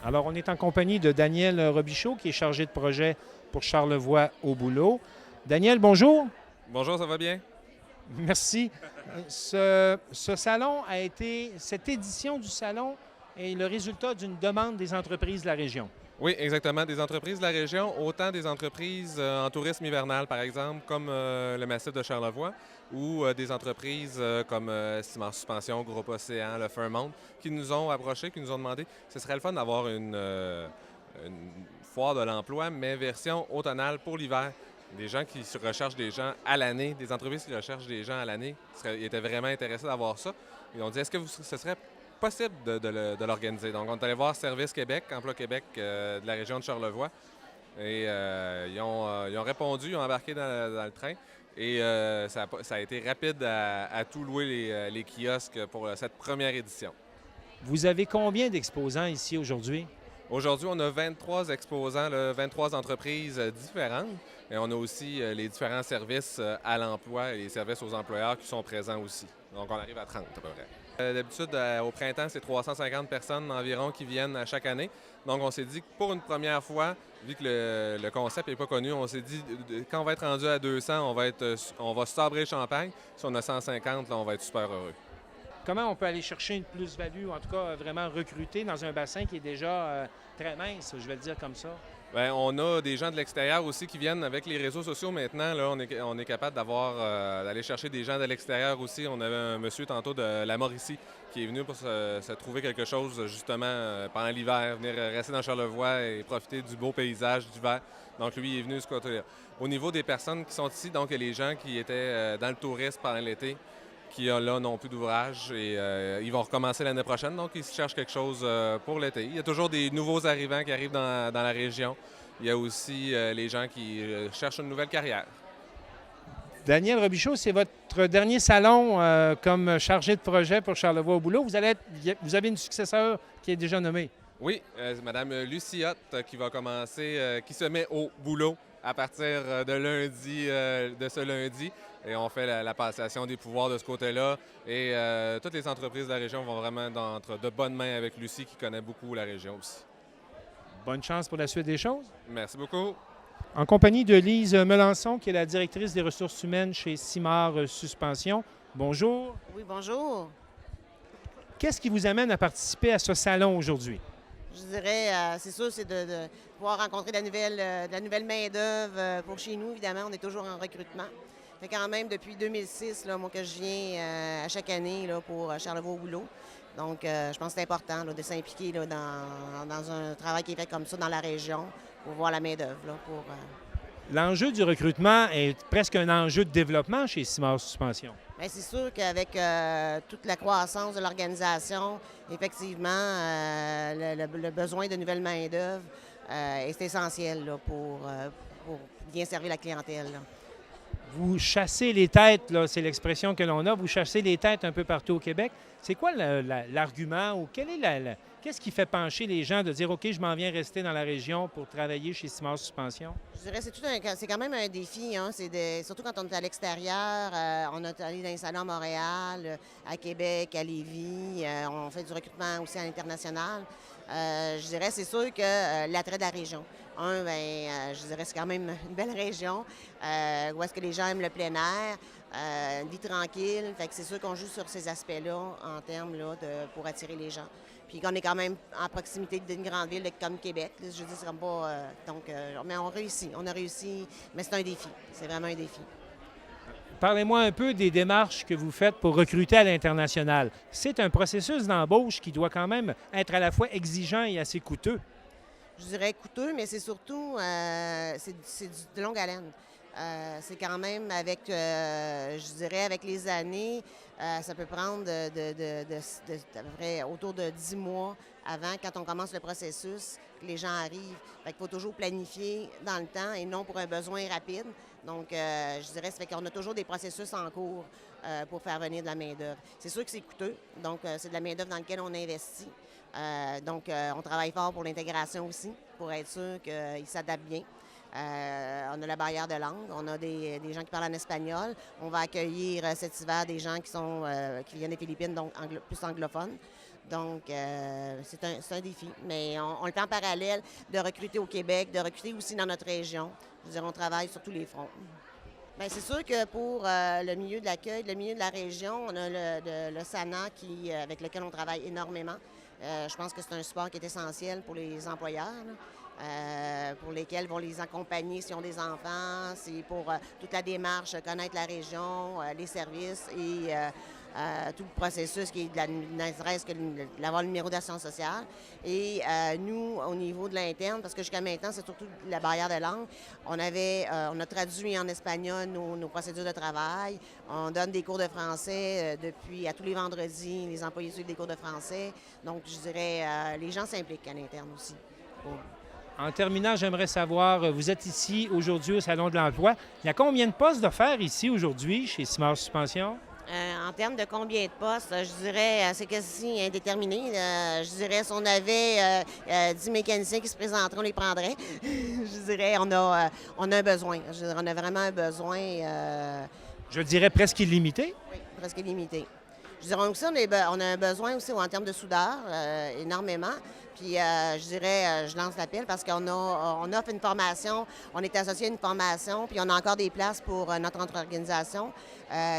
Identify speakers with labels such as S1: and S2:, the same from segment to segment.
S1: Alors, on est en compagnie de Daniel Robichaud, qui est chargé de projet pour Charlevoix au boulot. Daniel, bonjour.
S2: Bonjour, ça va bien?
S1: Merci. Cette édition du salon est le résultat d'une demande des entreprises de la région.
S2: Oui, exactement. Des entreprises de la région, autant des entreprises en tourisme hivernal, par exemple, comme le Massif de Charlevoix, ou des entreprises comme Ciment Suspension, Groupe Océan, le Fairmont, qui nous ont approchés, qui nous ont demandé ce serait le fun d'avoir une foire de l'emploi, mais version automnale pour l'hiver. Des gens qui se recherchent des gens à l'année, des entreprises qui recherchent des gens à l'année, ils étaient vraiment intéressés d'avoir ça. Ils ont dit, est-ce que ce serait possible de l'organiser? Donc, on est allé voir Service Québec, Emploi Québec de la région de Charlevoix. Et ils ont répondu, ils ont embarqué dans le train. Et ça a été rapide à tout louer les kiosques pour cette première édition.
S1: Vous avez combien d'exposants ici aujourd'hui?
S2: Aujourd'hui, on a 23 exposants, 23 entreprises différentes. Et on a aussi les différents services à l'emploi et les services aux employeurs qui sont présents aussi. Donc, on arrive à 30 à peu près. D'habitude, au printemps, c'est 350 personnes environ qui viennent à chaque année. Donc, on s'est dit que pour une première fois, vu que le concept n'est pas connu, on s'est dit quand on va être rendu à 200, on va sabrer le champagne. Si on a 150, là, on va être super heureux.
S1: Comment on peut aller chercher une plus-value, ou en tout cas vraiment recruter dans un bassin qui est déjà très mince, je vais le dire comme ça?
S2: Bien, on a des gens de l'extérieur aussi qui viennent avec les réseaux sociaux maintenant. Là, on est capable d'aller chercher des gens de l'extérieur aussi. On avait un monsieur tantôt de la Mauricie qui est venu pour se trouver quelque chose justement pendant l'hiver, venir rester dans Charlevoix et profiter du beau paysage d'hiver. Donc lui, il est venu de ce côté-là. Au niveau des personnes qui sont ici, donc il y a les gens qui étaient dans le tourisme pendant l'été, qui là n'ont plus d'ouvrage et ils vont recommencer l'année prochaine. Donc, ils cherchent quelque chose pour l'été. Il y a toujours des nouveaux arrivants qui arrivent dans la région. Il y a aussi les gens qui cherchent une nouvelle carrière.
S1: Daniel Robichaud, c'est votre dernier salon comme chargé de projet pour Charlevoix au boulot. Vous avez une successeur qui est déjà nommée.
S2: Oui, Mme Lucie Hott qui va commencer, qui se met au boulot à partir de ce lundi. Et on fait la passation des pouvoirs de ce côté-là. Et toutes les entreprises de la région vont vraiment entre de bonnes mains avec Lucie, qui connaît beaucoup la région aussi.
S1: Bonne chance pour la suite des choses.
S2: Merci beaucoup.
S1: En compagnie de Lise Melançon, qui est la directrice des ressources humaines chez Ciment Suspension. Bonjour.
S3: Oui, bonjour.
S1: Qu'est-ce qui vous amène à participer à ce salon aujourd'hui?
S3: Je dirais, c'est sûr, c'est de pouvoir rencontrer de la nouvelle main-d'œuvre pour chez nous. Évidemment, on est toujours en recrutement. Fait quand même, depuis 2006, là, moi, que je viens à chaque année là, pour Charlevoix au boulot. Donc, je pense que c'est important là, de s'impliquer là, dans un travail qui est fait comme ça dans la région pour voir la main-d'œuvre.
S1: L'enjeu du recrutement est presque un enjeu de développement chez Ciment Suspension.
S3: Bien, c'est sûr qu'avec toute la croissance de l'organisation, effectivement, le besoin de nouvelles main-d'œuvre est essentiel là, pour bien servir la clientèle. Là.
S1: Vous chassez les têtes, là, c'est l'expression que l'on a, vous chassez les têtes un peu partout au Québec. C'est quoi l'argument ou qu'est-ce qui fait pencher les gens de dire « OK, je m'en viens rester dans la région pour travailler chez Ciment Suspension ».
S3: Je dirais que c'est quand même un défi, hein? Surtout quand on est à l'extérieur. On est allé dans les salons à Montréal, à Québec, à Lévis. On fait du recrutement aussi à l'international. Je dirais, c'est sûr que l'attrait de la région. Je dirais, c'est quand même une belle région où est-ce que les gens aiment le plein air, une vie tranquille. Fait que c'est sûr qu'on joue sur ces aspects-là en termes là, pour attirer les gens. Puis qu'on est quand même en proximité d'une grande ville comme Québec. Là, je dis, c'est comme pas... mais on a réussi, mais c'est un défi. C'est vraiment un défi.
S1: Parlez-moi un peu des démarches que vous faites pour recruter à l'international. C'est un processus d'embauche qui doit quand même être à la fois exigeant et assez coûteux.
S3: Je dirais coûteux, mais c'est surtout c'est de longue haleine. C'est quand même je dirais avec les années, ça peut prendre à peu près autour de 10 mois avant, quand on commence le processus, que les gens arrivent. Fait qu'il faut toujours planifier dans le temps et non pour un besoin rapide. Donc, je dirais, ça fait qu'on a toujours des processus en cours pour faire venir de la main-d'œuvre. C'est sûr que c'est coûteux, donc c'est de la main-d'œuvre dans laquelle on investit. Donc, on travaille fort pour l'intégration aussi, pour être sûr qu'ils s'adaptent bien. On a la barrière de langue, on a des gens qui parlent en espagnol. On va accueillir cet hiver des gens qui viennent des Philippines, donc plus anglophones. Donc, c'est un défi, mais on le fait en parallèle de recruter au Québec, de recruter aussi dans notre région. Je veux dire, on travaille sur tous les fronts. Bien, c'est sûr que pour le milieu de l'accueil, le milieu de la région, on a le SANA avec lequel on travaille énormément. Je pense que c'est un support qui est essentiel pour les employeurs, pour lesquels vont les accompagner s'ils ont des enfants. C'est pour toute la démarche, connaître la région, les services et tout le processus qui est d'avoir le numéro d'assurance sociale. Et nous, au niveau de l'interne, parce que jusqu'à maintenant, c'est surtout la barrière de langue, on a traduit en espagnol nos procédures de travail. On donne des cours de français depuis à tous les vendredis. Les employés suivent des cours de français. Donc, je dirais, les gens s'impliquent à l'interne aussi.
S1: En terminant, j'aimerais savoir, vous êtes ici aujourd'hui au Salon de l'Emploi. Il y a combien de postes d'offerts ici aujourd'hui chez Simard Suspension?
S3: En termes de combien de postes, je dirais, c'est quasi indéterminé. Je dirais, si on avait 10 mécaniciens qui se présenteraient, on les prendrait. Je dirais, on a un besoin. Je dirais, on a vraiment un besoin.
S1: Je dirais presque illimité.
S3: Oui, presque illimité. Je dirais aussi, on a un besoin aussi en termes de soudeurs, énormément. Puis, je dirais, je lance l'appel parce qu'on offre une formation, on est associé à une formation, puis on a encore des places pour notre organisation,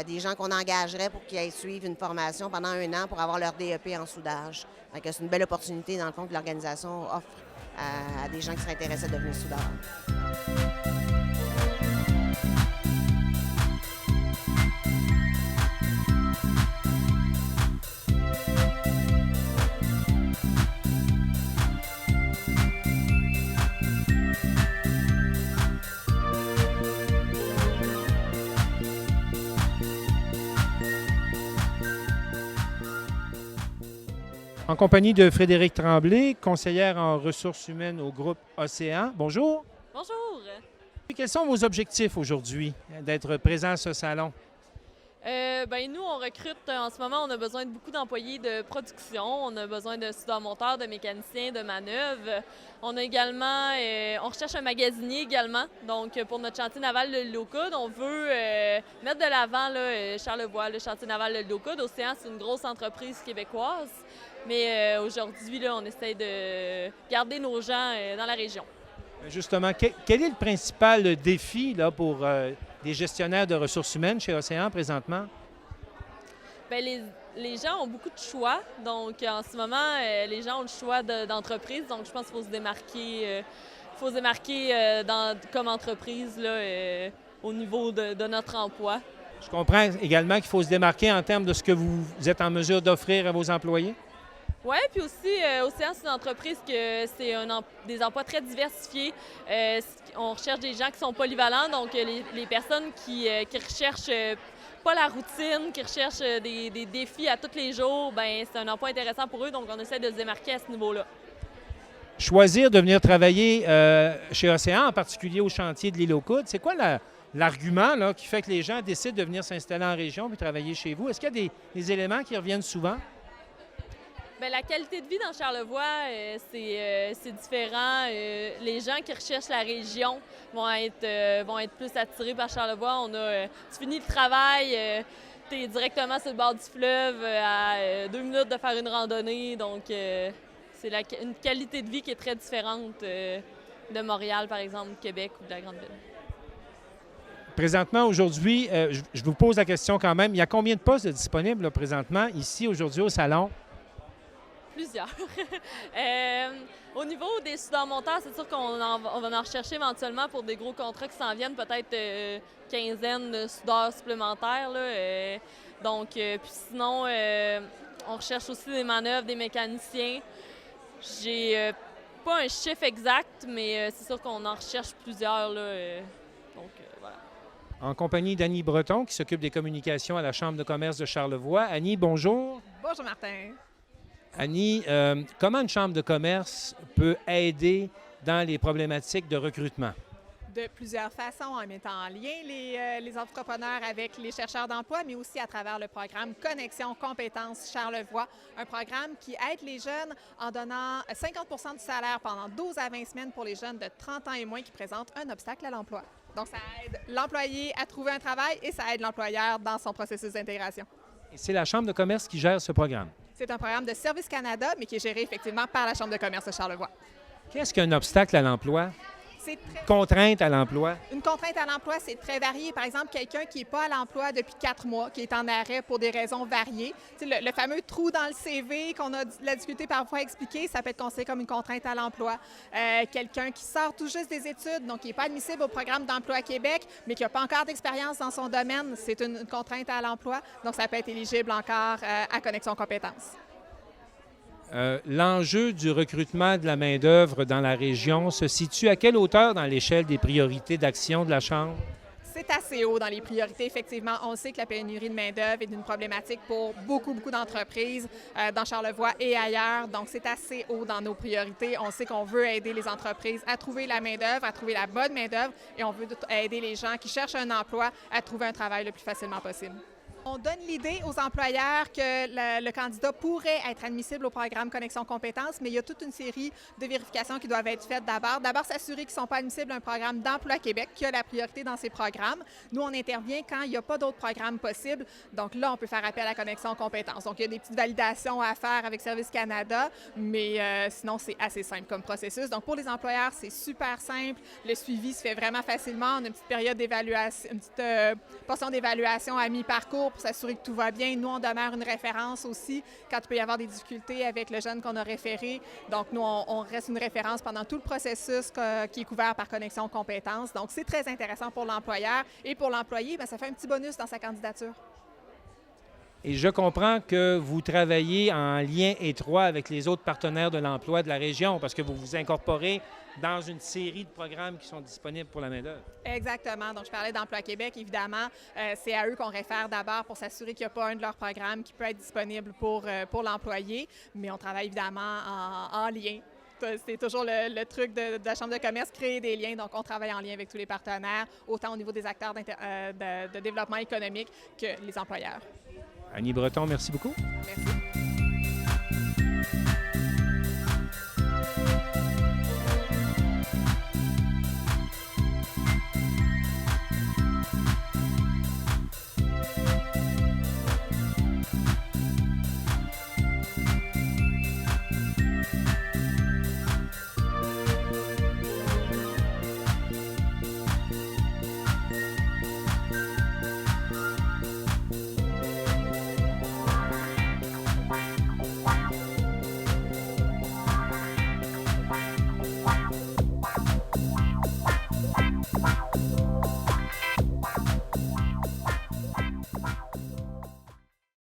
S3: des gens qu'on engagerait pour qu'ils aillent suivre une formation pendant 1 an pour avoir leur DEP en soudage. Donc, c'est une belle opportunité, dans le fond, que l'organisation offre à des gens qui seraient intéressés à devenir soudeurs.
S1: En compagnie de Frédérique Tremblay, conseillère en ressources humaines au groupe Océan. Bonjour.
S4: Bonjour.
S1: Quels sont vos objectifs aujourd'hui d'être présent à ce salon?
S4: Nous, on recrute en ce moment, on a besoin de beaucoup d'employés de production, on a besoin de soudeurs-monteurs, de mécaniciens, de manœuvres. On a également, on recherche un magasinier également. Donc, pour notre chantier naval de Low-Coude, on veut mettre de l'avant Charlevoix, le chantier naval de Low-Coude. Océan, c'est une grosse entreprise québécoise. Mais aujourd'hui, là, on essaie de garder nos gens dans la région.
S1: Justement, quel est le principal défi là, pour des gestionnaires de ressources humaines chez Océan présentement? Bien,
S4: les gens ont beaucoup de choix. Donc, en ce moment, les gens ont le choix d'entreprise. Donc, je pense qu'il faut se démarquer, comme entreprise là, au niveau de notre emploi.
S1: Je comprends également qu'il faut se démarquer en termes de ce que vous êtes en mesure d'offrir à vos employés.
S4: Oui, puis aussi, Océan, c'est une entreprise que c'est des emplois très diversifiés. On recherche des gens qui sont polyvalents, donc les personnes qui recherchent pas la routine, qui recherchent des défis à tous les jours, bien, c'est un emploi intéressant pour eux, donc on essaie de se démarquer à ce niveau-là.
S1: Choisir de venir travailler chez Océan, en particulier au chantier de l'île aux Coudes, c'est quoi l'argument là, qui fait que les gens décident de venir s'installer en région et travailler chez vous? Est-ce qu'il y a des éléments qui reviennent souvent?
S4: Bien, la qualité de vie dans Charlevoix, c'est différent. Les gens qui recherchent la région vont être plus attirés par Charlevoix. Tu finis le travail, tu es directement sur le bord du fleuve, à 2 minutes de faire une randonnée. Donc, c'est une qualité de vie qui est très différente de Montréal, par exemple, Québec ou de la grande ville.
S1: Présentement, aujourd'hui, je vous pose la question quand même. Il y a combien de postes disponibles là, présentement ici, aujourd'hui, au Salon?
S4: Plusieurs. Au niveau des soudeurs-monteurs, c'est sûr qu'on va en rechercher éventuellement pour des gros contrats qui s'en viennent, peut-être quinzaine de soudeurs supplémentaires. Là, puis sinon, on recherche aussi des manœuvres, des mécaniciens. J'ai pas un chiffre exact, mais c'est sûr qu'on en recherche plusieurs. Là, voilà.
S1: En compagnie d'Annie Breton, qui s'occupe des communications à la Chambre de commerce de Charlevoix. Annie, bonjour.
S5: Bonjour, Martin.
S1: Annie, comment une chambre de commerce peut aider dans les problématiques de recrutement?
S5: de plusieurs façons, en mettant en lien les entrepreneurs avec les chercheurs d'emploi, mais aussi à travers le programme Connexion Compétences Charlevoix, un programme qui aide les jeunes en donnant 50 % du salaire pendant 12 à 20 semaines pour les jeunes de 30 ans et moins qui présentent un obstacle à l'emploi. Donc, ça aide l'employé à trouver un travail et ça aide l'employeur dans son processus d'intégration.
S1: Et c'est la Chambre de commerce qui gère ce programme.
S5: C'est un programme de Service Canada, mais qui est géré effectivement par la Chambre de commerce de Charlevoix.
S1: Qu'est-ce qu'un obstacle à l'emploi?
S5: C'est très...
S1: Contrainte à l'emploi?
S5: Une contrainte à l'emploi, c'est très varié. Par exemple, quelqu'un qui n'est pas à l'emploi depuis 4 mois, qui est en arrêt pour des raisons variées. Le fameux trou dans le CV qu'on a de la difficulté parfois à expliquer, ça peut être considéré comme une contrainte à l'emploi. Quelqu'un qui sort tout juste des études, donc qui n'est pas admissible au programme d'emploi Québec, mais qui n'a pas encore d'expérience dans son domaine, c'est une contrainte à l'emploi. Donc, ça peut être éligible encore à Connexion Compétences.
S1: L'enjeu du recrutement de la main-d'œuvre dans la région se situe à quelle hauteur dans l'échelle des priorités d'action de la Chambre?
S5: C'est assez haut dans les priorités, effectivement. On sait que la pénurie de main-d'œuvre est une problématique pour beaucoup d'entreprises dans Charlevoix et ailleurs. Donc, c'est assez haut dans nos priorités. On sait qu'on veut aider les entreprises à trouver la main-d'œuvre, à trouver la bonne main-d'œuvre, et on veut aider les gens qui cherchent un emploi à trouver un travail le plus facilement possible. On donne l'idée aux employeurs que le candidat pourrait être admissible au programme Connexion Compétences, mais il y a toute une série de vérifications qui doivent être faites d'abord. D'abord, s'assurer qu'ils ne sont pas admissibles à un programme d'emploi Québec, qui a la priorité dans ces programmes. Nous, on intervient quand il n'y a pas d'autres programmes possibles. Donc là, on peut faire appel à Connexion Compétences. Donc, il y a des petites validations à faire avec Service Canada, mais sinon, c'est assez simple comme processus. Donc, pour les employeurs, c'est super simple. Le suivi se fait vraiment facilement. On a une petite période d'évaluation, une petite portion d'évaluation à mi-parcours pour s'assurer que tout va bien. Nous, on demeure une référence aussi quand il peut y avoir des difficultés avec le jeune qu'on a référé. Donc, nous, on reste une référence pendant tout le processus qui est couvert par Connexion Compétences. Donc, c'est très intéressant pour l'employeur et pour l'employé, bien, ça fait un petit bonus dans sa candidature.
S1: Et je comprends que vous travaillez en lien étroit avec les autres partenaires de l'emploi de la région parce que vous vous incorporez dans une série de programmes qui sont disponibles pour la main-d'œuvre.
S5: Exactement. Donc, je parlais d'Emploi Québec, évidemment. C'est à eux qu'on réfère d'abord pour s'assurer qu'il n'y a pas un de leurs programmes qui peut être disponible pour l'employé. Mais on travaille évidemment en lien. C'est toujours le truc de la Chambre de commerce, créer des liens. Donc, on travaille en lien avec tous les partenaires, autant au niveau des acteurs de développement économique que les employeurs.
S1: Annie Breton, merci beaucoup.
S5: Merci.